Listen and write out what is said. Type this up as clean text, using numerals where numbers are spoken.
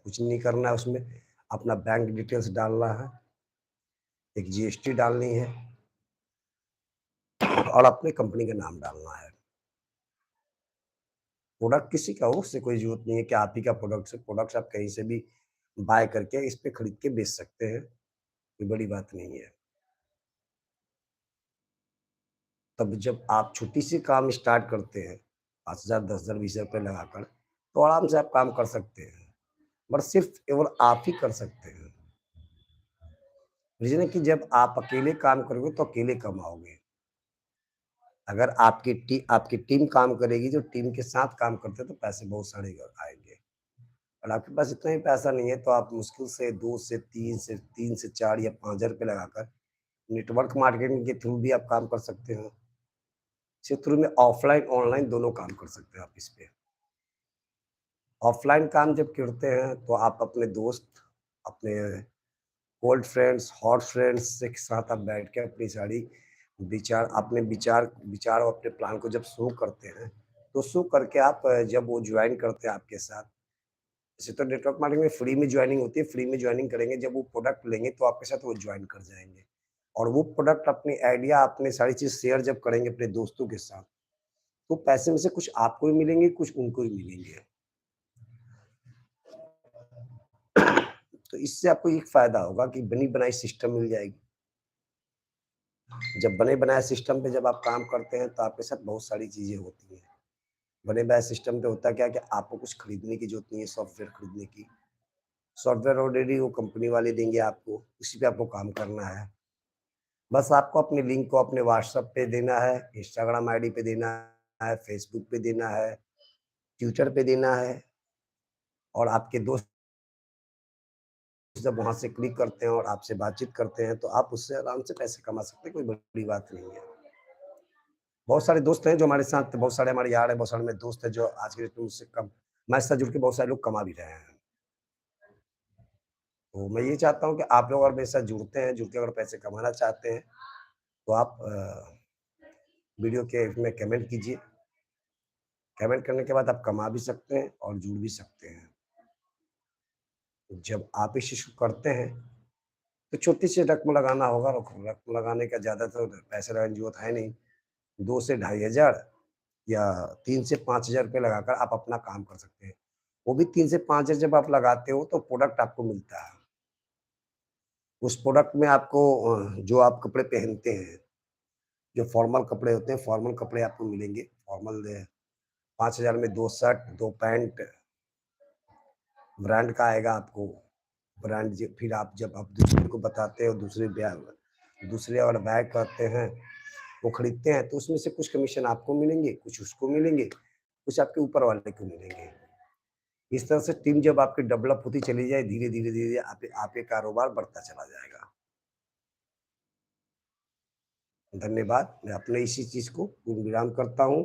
कुछ नहीं करना है उसमें, अपना बैंक डिटेल्स डालना है, एक जीएसटी डालनी है और अपनी कंपनी का नाम डालना है। प्रोडक्ट किसी का हो, उससे कोई ज़रूरत नहीं है कि आप ही का प्रोडक्ट्स है, प्रोडक्ट्स आप कहीं से भी बाय करके इस पे खरीद के बेच सकते हैं, कोई बड़ी बात नहीं है। तब जब आप छोटी-सी काम स्टार्ट करते हैं, 5,000, 10,000, 20,000 रुपए लगाकर, तो आराम से आप काम कर सकते हैं, बट सिर्फ़ केवल आप ही कर सकते हैं। रीज़न है कि जब आप अकेले काम करोगे तो अकेले कमाओगे। अगर आपकी टीम काम करेगी, जो टीम के साथ काम करते हैं, तो पैसे बहुत सारे आएँगे। और आपके पास इतना ही पैसा नहीं है, तो आप मुश्किल से 2 से 3 से 4 या 5,000 रुपए लगाकर नेटवर्क मार्केटिंग के थ्रू भी आप काम कर सकते हो। इसी थ्रू में ऑफ़लाइन, ऑनलाइन दोनों काम कर सकते हैं आप इस पे। ऑफ़लाइन काम जब करते हैं, तो आप अपने दोस्त, अपने ओल्ड फ्रेंड्स, हॉट फ्रेंड्स से के साथ आप बैठ के अपनी सारी विचार और अपने प्लान को जब शुरू करते हैं, तो शुरू करके आप जब वो जॉइन करते हैं आपके साथ, वैसे तो नेटवर्क मार्केटिंग में फ्री में जॉइनिंग होती है, फ्री में जॉइनिंग करेंगे, जब वो प्रोडक्ट लेंगे तो आपके साथ वो जॉइन कर जाएँगे। और वो प्रोडक्ट अपनी आइडिया, अपनी सारी चीज़ शेयर जब करेंगे अपने दोस्तों के साथ, तो पैसे में से कुछ आपको भी मिलेंगे, कुछ उनको भी मिलेंगे। तो इससे आपको एक फ़ायदा होगा कि बनी-बनाई सिस्टम मिल जाएगी। जब बने-बनाए सिस्टम पे जब आप काम करते हैं, तो आपके साथ बहुत सारी चीज़ें होती हैं। बने-बनाए सिस्टम पे होता क्या है कि आपको कुछ खरीदने की ज़रूरत नहीं है, सॉफ्टवेयर खरीदने की। सॉफ्टवेयर ऑलरेडी वो कंपनी वाले देंगे आपको, उसी पे आपको काम करना है। बस आपको अपने लिंक को अपने व्हाट्सएप पे देना है, इंस्टाग्राम आईडी पे देना है, फेसबुक पे देना है, ट्विटर पे देना है, और आपके दोस्त जब वहाँ से क्लिक करते हैं और आपसे बातचीत करते हैं, तो आप उससे आराम से पैसे कमा सकते हैं, कोई बड़ी बात नहीं है। बहुत सारे दोस्त हैं जो हमारे साथ, बहुत सारे हमारे यार हैं, बहुत सारे मेरे दोस्त हैं जो आज के डेट में मुझसे कम, हमारे साथ जुड़ के बहुत सारे लोग कमा भी रहे हैं। तो मैं ये चाहता हूँ कि आप लोग अगर मेरे साथ जुड़ते हैं, जुड़ के अगर पैसे कमाना चाहते हैं, तो आप वीडियो के में कमेंट कीजिए। कमेंट करने के बाद आप कमा भी सकते हैं और जुड़ भी सकते हैं। जब आप इस चीज़ को करते हैं, तो छोटी-सी रकम लगाना होगा, रकम लगाने का ज़्यादा तो पैसे लगाने की ज़रूरत है नहीं। 2 से ढाई हज़ार या 3 से 5,000 रुपए लगाकर आप अपना काम कर सकते हैं। वो भी 3 से 5,000 जब आप लगाते हो, तो प्रोडक्ट आपको मिलता है। उस प्रोडक्ट में आपको जो आप कपड़े पहनते हैं, जो फॉर्मल कपड़े होते हैं, फॉर्मल कपड़े आपको मिलेंगे। फॉर्मल 5,000 में 2 शर्ट, 2 पैंट ब्रांड का आएगा आपको। ब्रांड फिर आप जब आप दूसरे को बताते हो, दूसरे और बाय करते हैं, वो खरीदते हैं, तो उसमें से कुछ कमीशन आपको मिलेंगे, कुछ उसको मिलेंगे, कुछ आपके ऊपर वाले को मिलेंगे। इस तरह से टीम जब आपकी डेवलप होती चली जाए, धीरे-धीरे आपके कारोबार बढ़ता चला जाएगा। धन्यवाद। मैं अपने इसी चीज़ को पूर्ण विराम करता हूँ।